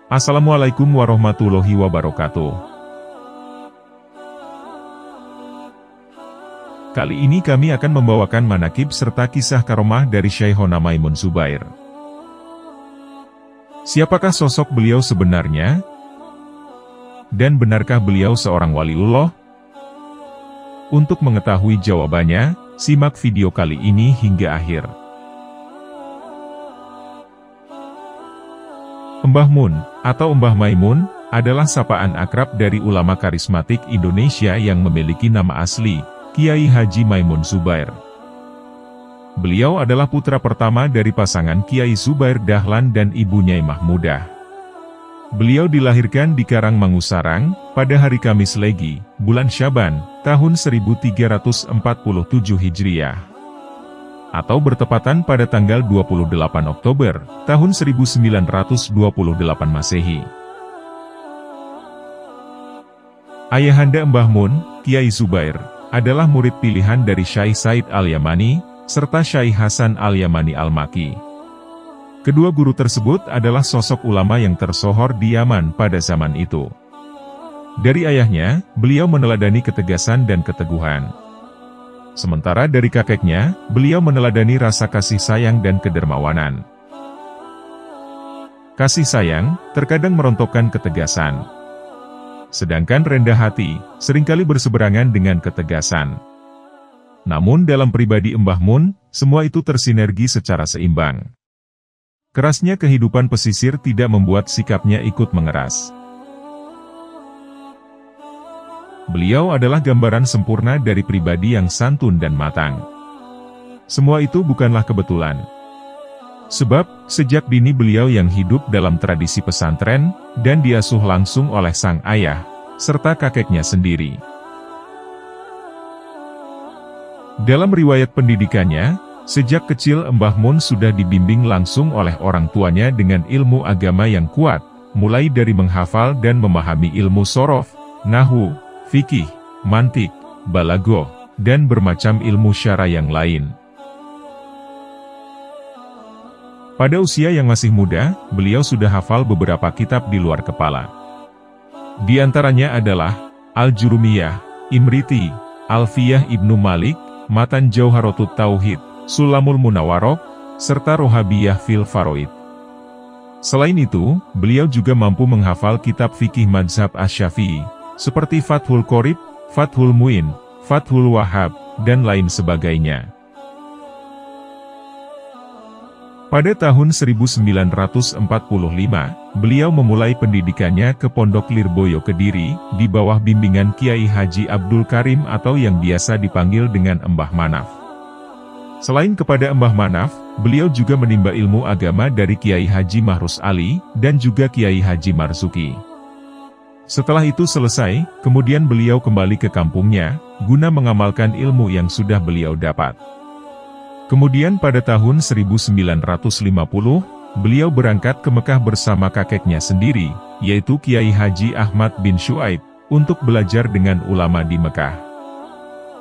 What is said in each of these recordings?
Assalamualaikum warahmatullahi wabarakatuh. Kali ini kami akan membawakan manakib serta kisah karomah dari Syekhona Maimun Zubair. Siapakah sosok beliau sebenarnya? Dan benarkah beliau seorang waliullah? Untuk mengetahui jawabannya, simak video kali ini hingga akhir. Mbah Mun, atau Mbah Maimun, adalah sapaan akrab dari ulama karismatik Indonesia yang memiliki nama asli, Kiai Haji Maimun Zubair. Beliau adalah putra pertama dari pasangan Kiai Zubair Dahlan dan Ibu Nyai Mahmudah. Beliau dilahirkan di Karangmangu-Sarang, pada hari Kamis Legi, bulan Syaban, tahun 1347 Hijriah. Atau bertepatan pada tanggal 28 Oktober, tahun 1928 Masehi. Ayahanda Mbah Mun, Kiai Zubair, adalah murid pilihan dari Syekh Said Al-Yamani, serta Syekh Hasan Al-Yamani Al-Maki. Kedua guru tersebut adalah sosok ulama yang tersohor di Yaman pada zaman itu. Dari ayahnya, beliau meneladani ketegasan dan keteguhan. Sementara dari kakeknya, beliau meneladani rasa kasih sayang dan kedermawanan. Kasih sayang, terkadang merontokkan ketegasan. Sedangkan rendah hati, seringkali berseberangan dengan ketegasan. Namun dalam pribadi Mbah Mun, semua itu tersinergi secara seimbang. Kerasnya kehidupan pesisir tidak membuat sikapnya ikut mengeras. Beliau adalah gambaran sempurna dari pribadi yang santun dan matang. Semua itu bukanlah kebetulan. Sebab, sejak dini beliau yang hidup dalam tradisi pesantren, dan diasuh langsung oleh sang ayah, serta kakeknya sendiri. Dalam riwayat pendidikannya, sejak kecil Mbah Mun sudah dibimbing langsung oleh orang tuanya dengan ilmu agama yang kuat, mulai dari menghafal dan memahami ilmu sorof, nahwu, fikih, mantik, balaghah, dan bermacam ilmu syara yang lain. Pada usia yang masih muda, beliau sudah hafal beberapa kitab di luar kepala. Di antaranya adalah Al-Jurumiyah, Imriti, Alfiyah Ibnu Malik, Matan Jauharatut Tauhid, Sulamul Munawarok, serta Rohabiyah fil Faroid. Selain itu, beliau juga mampu menghafal kitab fikih mazhab Asy-Syafi'i, seperti Fathul Qorib, Fathul Muin, Fathul Wahhab, dan lain sebagainya. Pada tahun 1945, beliau memulai pendidikannya ke Pondok Lirboyo Kediri, di bawah bimbingan Kiai Haji Abdul Karim atau yang biasa dipanggil dengan Mbah Manaf. Selain kepada Mbah Manaf, beliau juga menimba ilmu agama dari Kiai Haji Mahrus Ali, dan juga Kiai Haji Marzuki. Setelah itu selesai, kemudian beliau kembali ke kampungnya, guna mengamalkan ilmu yang sudah beliau dapat. Kemudian pada tahun 1950, beliau berangkat ke Mekah bersama kakeknya sendiri, yaitu Kiai Haji Ahmad bin Syuaib, untuk belajar dengan ulama di Mekah.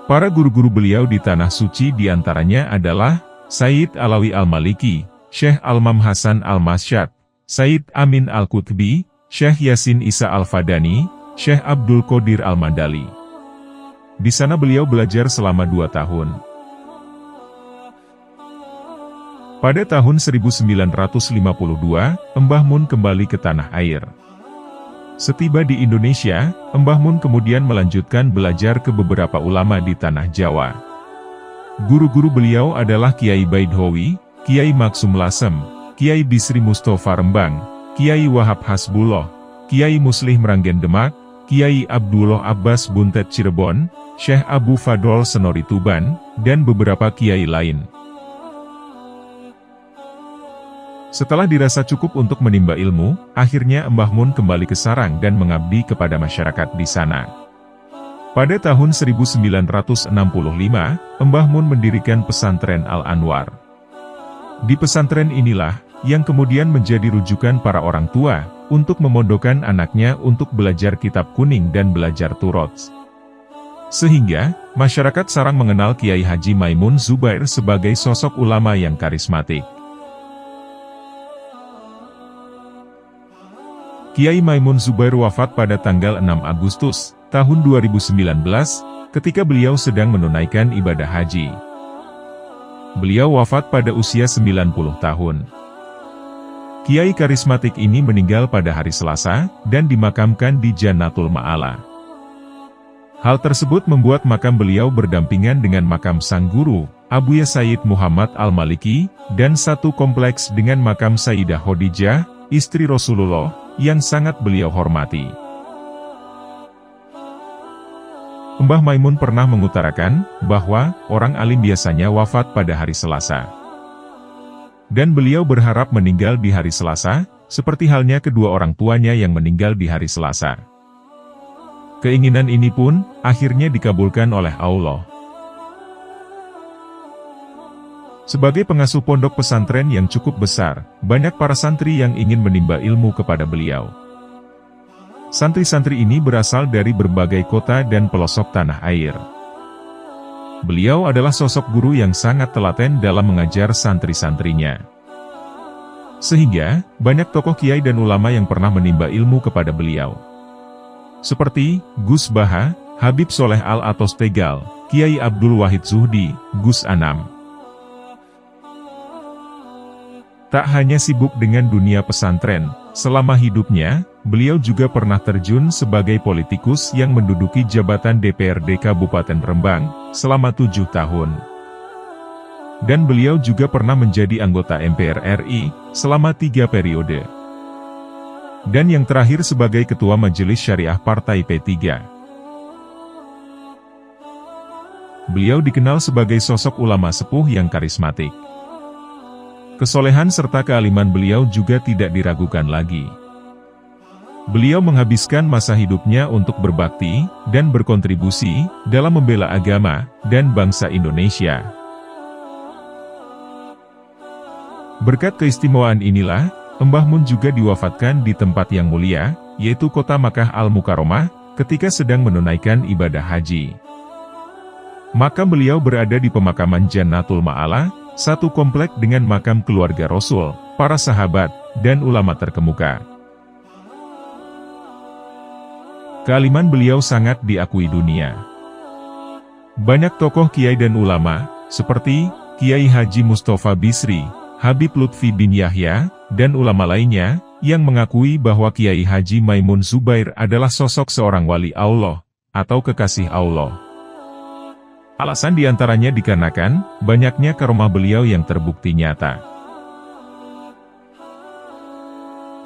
Para guru-guru beliau di Tanah Suci diantaranya adalah Sayyid Alawi Al-Maliki, Syekh Almam Hasan Al-Masyad, Sayyid Amin Al-Qutbi, Syekh Yasin Isa Al-Fadani, Syekh Abdul Qadir Al-Mandali. Di sana beliau belajar selama 2 tahun. Pada tahun 1952, Mbah Mun kembali ke tanah air. Setiba di Indonesia, Mbah Mun kemudian melanjutkan belajar ke beberapa ulama di tanah Jawa. Guru-guru beliau adalah Kiai Baidhowi, Kiai Maksum Lasem, Kiai Bisri Mustofa Rembang, Kiai Wahab Hasbullah, Kiai Muslih Meranggen Demak, Kiai Abdullah Abbas Buntet Cirebon, Syekh Abu Fadol Senori Tuban, dan beberapa kiai lain. Setelah dirasa cukup untuk menimba ilmu, akhirnya Mbah Mun kembali ke sarang dan mengabdi kepada masyarakat di sana. Pada tahun 1965, Mbah Mun mendirikan pesantren Al-Anwar. Di pesantren inilah, yang kemudian menjadi rujukan para orang tua, untuk memondokkan anaknya untuk belajar kitab kuning dan belajar Turats. Sehingga, masyarakat Sarang mengenal Kiai Haji Maimun Zubair sebagai sosok ulama yang karismatik. Kiai Maimun Zubair wafat pada tanggal 6 Agustus, tahun 2019, ketika beliau sedang menunaikan ibadah haji. Beliau wafat pada usia 90 tahun. Kiai karismatik ini meninggal pada hari Selasa, dan dimakamkan di Jannatul Ma'ala. Hal tersebut membuat makam beliau berdampingan dengan makam sang guru, Abuya Sayyid Muhammad Al-Maliki, dan satu kompleks dengan makam Sayyidah Khadijah, istri Rasulullah, yang sangat beliau hormati. Mbah Maimun pernah mengutarakan, bahwa, orang alim biasanya wafat pada hari Selasa. Dan beliau berharap meninggal di hari Selasa, seperti halnya kedua orang tuanya yang meninggal di hari Selasa. Keinginan ini pun, akhirnya dikabulkan oleh Allah. Sebagai pengasuh pondok pesantren yang cukup besar, banyak para santri yang ingin menimba ilmu kepada beliau. Santri-santri ini berasal dari berbagai kota dan pelosok tanah air. Beliau adalah sosok guru yang sangat telaten dalam mengajar santri-santrinya. Sehingga, banyak tokoh kiai dan ulama yang pernah menimba ilmu kepada beliau. Seperti, Gus Baha, Habib Soleh Al-Atos Tegal, Kiai Abdul Wahid Zuhdi, Gus Anam. Tak hanya sibuk dengan dunia pesantren, selama hidupnya, beliau juga pernah terjun sebagai politikus yang menduduki jabatan DPRD Kabupaten Rembang, selama 7 tahun. Dan beliau juga pernah menjadi anggota MPR RI, selama 3 periode. Dan yang terakhir sebagai Ketua Majelis Syariah Partai P3. Beliau dikenal sebagai sosok ulama sepuh yang karismatik. Kesolehan serta kealiman beliau juga tidak diragukan lagi. Beliau menghabiskan masa hidupnya untuk berbakti, dan berkontribusi, dalam membela agama, dan bangsa Indonesia. Berkat keistimewaan inilah, Mbah Mun juga diwafatkan di tempat yang mulia, yaitu kota Makkah Al-Mukarramah, ketika sedang menunaikan ibadah haji. Makam beliau berada di pemakaman Jannatul Ma'ala, satu komplek dengan makam keluarga Rasul, para sahabat, dan ulama terkemuka. Kealiman beliau sangat diakui dunia. Banyak tokoh kiai dan ulama, seperti Kiai Haji Mustafa Bisri, Habib Lutfi bin Yahya, dan ulama lainnya, yang mengakui bahwa Kiai Haji Maimun Zubair adalah sosok seorang wali Allah, atau kekasih Allah. Alasan diantaranya dikarenakan, banyaknya karomah beliau yang terbukti nyata.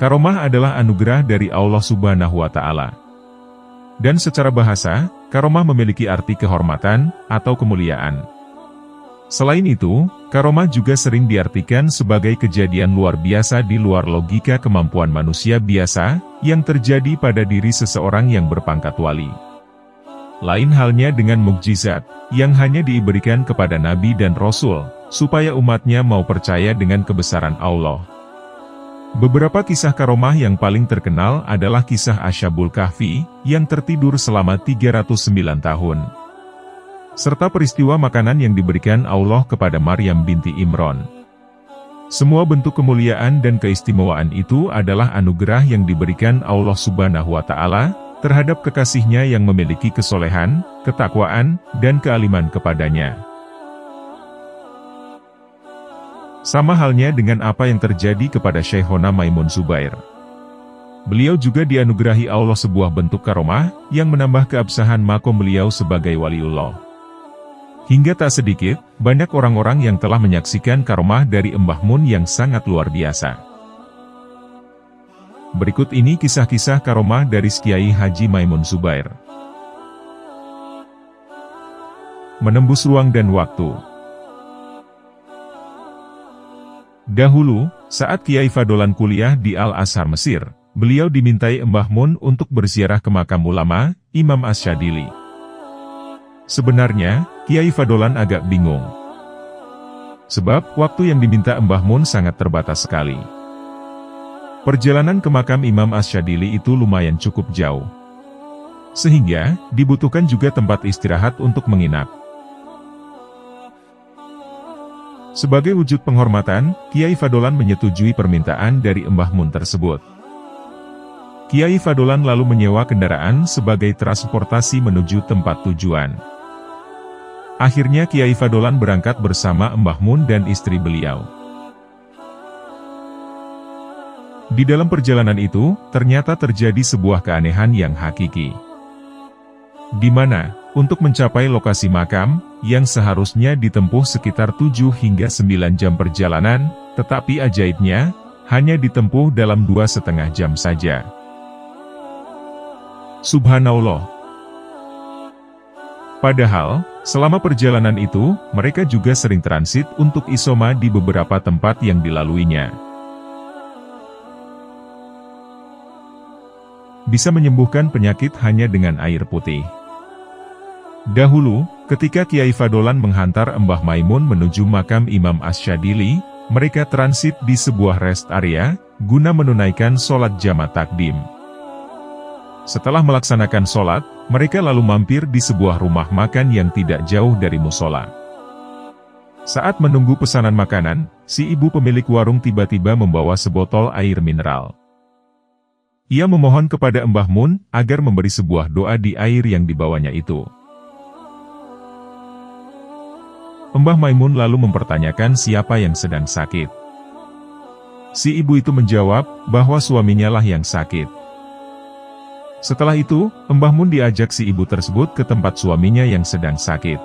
Karomah adalah anugerah dari Allah Subhanahu wa Ta'ala. Dan secara bahasa, karomah memiliki arti kehormatan, atau kemuliaan. Selain itu, karomah juga sering diartikan sebagai kejadian luar biasa di luar logika kemampuan manusia biasa, yang terjadi pada diri seseorang yang berpangkat wali. Lain halnya dengan mukjizat, yang hanya diberikan kepada Nabi dan Rasul, supaya umatnya mau percaya dengan kebesaran Allah. Beberapa kisah karomah yang paling terkenal adalah kisah Ashabul Kahfi, yang tertidur selama 309 tahun. Serta peristiwa makanan yang diberikan Allah kepada Maryam binti Imran. Semua bentuk kemuliaan dan keistimewaan itu adalah anugerah yang diberikan Allah Subhanahu wa Ta'ala terhadap kekasihnya yang memiliki kesolehan, ketakwaan, dan kealiman kepadanya. Sama halnya dengan apa yang terjadi kepada Syekhona Maimun Zubair. Beliau juga dianugerahi Allah sebuah bentuk karomah yang menambah keabsahan makom beliau sebagai waliullah. Hingga tak sedikit, banyak orang-orang yang telah menyaksikan karomah dari Mbah Mun yang sangat luar biasa. Berikut ini kisah-kisah karomah dari Kiai Haji Maimun Zubair. Menembus ruang dan waktu. Dahulu, saat Kiai Fadolan kuliah di Al-Azhar Mesir, beliau dimintai Mbah Mun untuk berziarah ke makam ulama, Imam Asy-Syadzili. Sebenarnya, Kiai Fadolan agak bingung. Sebab, waktu yang diminta Mbah Mun sangat terbatas sekali. Perjalanan ke makam Imam Asy-Syadzili itu lumayan cukup jauh. Sehingga, dibutuhkan juga tempat istirahat untuk menginap. Sebagai wujud penghormatan, Kiai Fadolan menyetujui permintaan dari Mbah Mun tersebut. Kiai Fadolan lalu menyewa kendaraan sebagai transportasi menuju tempat tujuan. Akhirnya Kiai Fadolan berangkat bersama Mbah Mun dan istri beliau. Di dalam perjalanan itu, ternyata terjadi sebuah keanehan yang hakiki. Di mana, untuk mencapai lokasi makam, yang seharusnya ditempuh sekitar 7 hingga 9 jam perjalanan, tetapi ajaibnya, hanya ditempuh dalam 2,5 jam saja. Subhanallah. Padahal, selama perjalanan itu, mereka juga sering transit untuk isoma di beberapa tempat yang dilaluinya. Bisa menyembuhkan penyakit hanya dengan air putih. Dahulu, ketika Kiai Fadolan menghantar Mbah Maimun menuju makam Imam Asy-Syadzili, mereka transit di sebuah rest area, guna menunaikan sholat jamaah takdim. Setelah melaksanakan sholat, mereka lalu mampir di sebuah rumah makan yang tidak jauh dari musola. Saat menunggu pesanan makanan, si ibu pemilik warung tiba-tiba membawa sebotol air mineral. Ia memohon kepada Mbah Mun, agar memberi sebuah doa di air yang dibawanya itu. Mbah Maimun lalu mempertanyakan siapa yang sedang sakit. Si ibu itu menjawab, bahwa suaminya lah yang sakit. Setelah itu, Mbah Mun diajak si ibu tersebut ke tempat suaminya yang sedang sakit.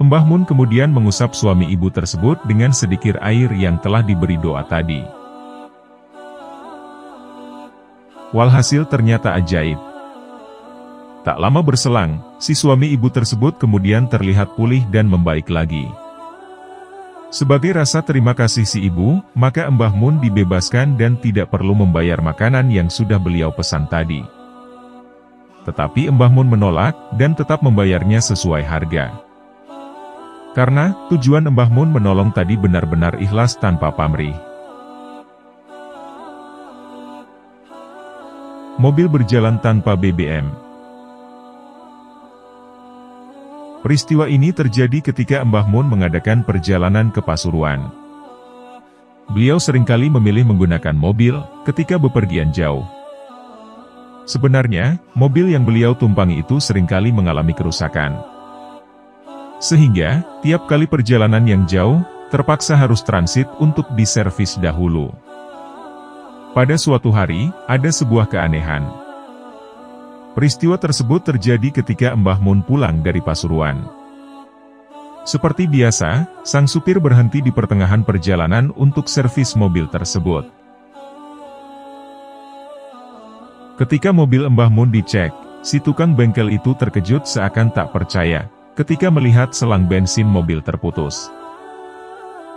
Mbah Mun kemudian mengusap suami ibu tersebut dengan sedikit air yang telah diberi doa tadi. Walhasil ternyata ajaib. Tak lama berselang, si suami ibu tersebut kemudian terlihat pulih dan membaik lagi. Sebagai rasa terima kasih si ibu, maka Mbah Mun dibebaskan dan tidak perlu membayar makanan yang sudah beliau pesan tadi. Tetapi Mbah Mun menolak, dan tetap membayarnya sesuai harga. Karena, tujuan Mbah Mun menolong tadi benar-benar ikhlas tanpa pamrih. Mobil berjalan tanpa BBM. Peristiwa ini terjadi ketika Mbah Mun mengadakan perjalanan ke Pasuruan. Beliau seringkali memilih menggunakan mobil ketika bepergian jauh. Sebenarnya, mobil yang beliau tumpangi itu seringkali mengalami kerusakan. Sehingga, tiap kali perjalanan yang jauh, terpaksa harus transit untuk diservis dahulu. Pada suatu hari, ada sebuah keanehan. Peristiwa tersebut terjadi ketika Mbah Mun pulang dari Pasuruan. Seperti biasa, sang supir berhenti di pertengahan perjalanan untuk servis mobil tersebut. Ketika mobil Mbah Mun dicek, si tukang bengkel itu terkejut seakan tak percaya, ketika melihat selang bensin mobil terputus.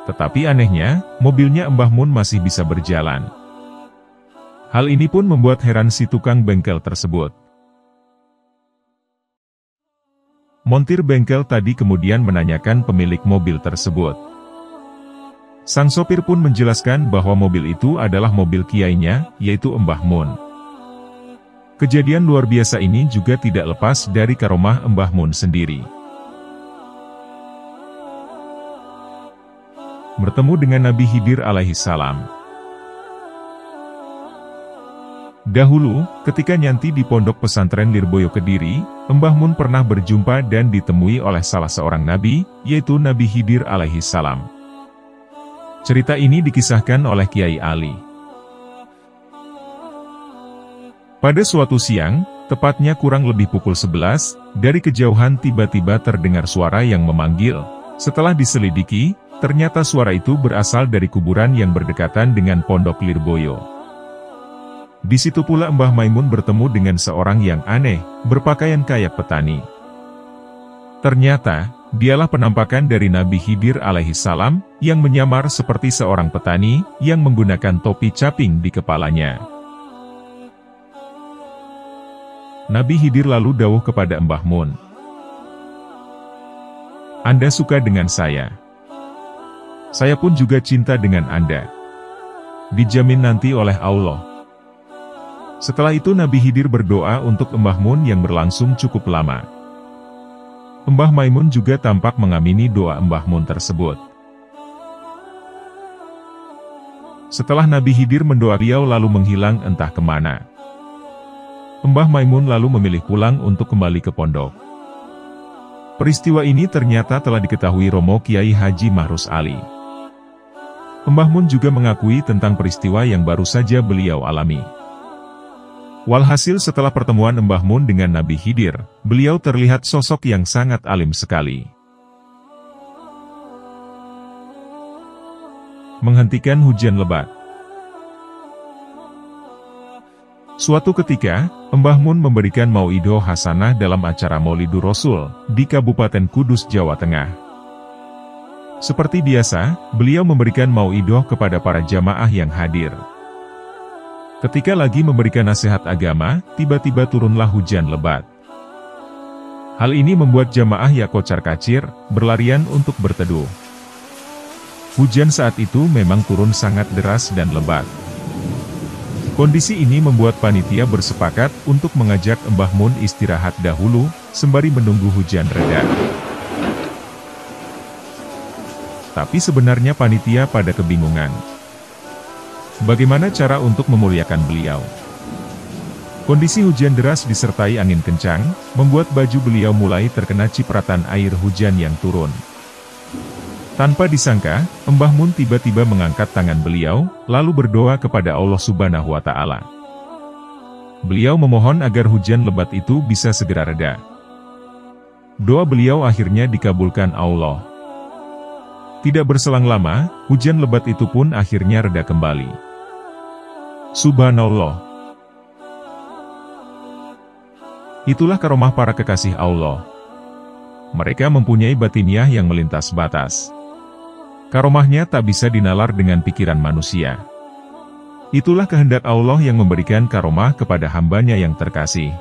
Tetapi anehnya, mobilnya Mbah Mun masih bisa berjalan. Hal ini pun membuat heran si tukang bengkel tersebut. Montir bengkel tadi kemudian menanyakan pemilik mobil tersebut. Sang sopir pun menjelaskan bahwa mobil itu adalah mobil kiainya, yaitu Mbah Mun. Kejadian luar biasa ini juga tidak lepas dari karomah Mbah Mun sendiri. Bertemu dengan Nabi Khidir alaihi salam. Dahulu, ketika nyanti di pondok pesantren Lirboyo Kediri, Mbah Mun pernah berjumpa dan ditemui oleh salah seorang nabi, yaitu Nabi Khidir alaihi salam. Cerita ini dikisahkan oleh Kiai Ali. Pada suatu siang, tepatnya kurang lebih pukul 11, dari kejauhan tiba-tiba terdengar suara yang memanggil. Setelah diselidiki, ternyata suara itu berasal dari kuburan yang berdekatan dengan pondok Lirboyo. Di situ pula Mbah Maimun bertemu dengan seorang yang aneh, berpakaian kayak petani. Ternyata, dialah penampakan dari Nabi Khidir alaihi salam, yang menyamar seperti seorang petani, yang menggunakan topi caping di kepalanya. Nabi Khidir lalu dawuh kepada Mbah Mun, "Anda suka dengan saya. Saya pun juga cinta dengan Anda. Dijamin nanti oleh Allah." Setelah itu Nabi Khidir berdoa untuk Mbah Mun yang berlangsung cukup lama. Mbah Maimun juga tampak mengamini doa Mbah Mun tersebut. Setelah Nabi Khidir mendoa beliau lalu menghilang entah kemana. Mbah Maimun lalu memilih pulang untuk kembali ke pondok. Peristiwa ini ternyata telah diketahui Romo Kiai Haji Mahrus Ali. Mbah Mun juga mengakui tentang peristiwa yang baru saja beliau alami. Walhasil setelah pertemuan Mbah Mun dengan Nabi Khidir, beliau terlihat sosok yang sangat alim sekali. Menghentikan hujan lebat. Suatu ketika, Mbah Mun memberikan mauidho hasanah dalam acara Maulidur Rasul di Kabupaten Kudus, Jawa Tengah. Seperti biasa, beliau memberikan mauidho kepada para jamaah yang hadir. Ketika lagi memberikan nasihat agama, tiba-tiba turunlah hujan lebat. Hal ini membuat jamaah ya kocar-kacir, berlarian untuk berteduh. Hujan saat itu memang turun sangat deras dan lebat. Kondisi ini membuat panitia bersepakat untuk mengajak Mbah Mun istirahat dahulu, sembari menunggu hujan reda. Tapi sebenarnya panitia pada kebingungan. Bagaimana cara untuk memuliakan beliau? Kondisi hujan deras disertai angin kencang, membuat baju beliau mulai terkena cipratan air hujan yang turun. Tanpa disangka, Mbah Mun tiba-tiba mengangkat tangan beliau, lalu berdoa kepada Allah Subhanahu wa Ta'ala. Beliau memohon agar hujan lebat itu bisa segera reda. Doa beliau akhirnya dikabulkan Allah. Tidak berselang lama, hujan lebat itu pun akhirnya reda kembali. Subhanallah. Itulah karomah para kekasih Allah. Mereka mempunyai batiniah yang melintas batas. Karomahnya tak bisa dinalar dengan pikiran manusia. Itulah kehendak Allah yang memberikan karomah kepada hambanya yang terkasih.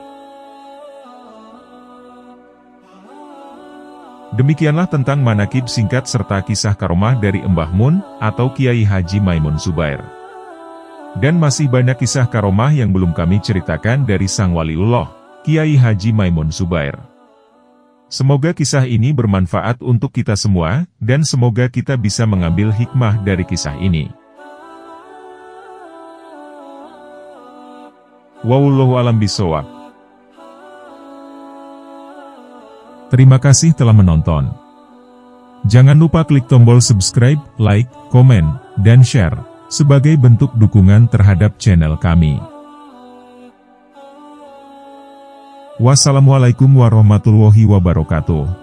Demikianlah tentang manakib singkat serta kisah karomah dari Mbah Mun atau Kiai Haji Maimun Zubair. Dan masih banyak kisah karomah yang belum kami ceritakan dari Sang Waliullah, Kiai Haji Maimun Zubair. Semoga kisah ini bermanfaat untuk kita semua, dan semoga kita bisa mengambil hikmah dari kisah ini. Wallahu a'lam bishawab. Terima kasih telah menonton. Jangan lupa klik tombol subscribe, like, komen, dan share, sebagai bentuk dukungan terhadap channel kami. Wassalamualaikum warahmatullahi wabarakatuh.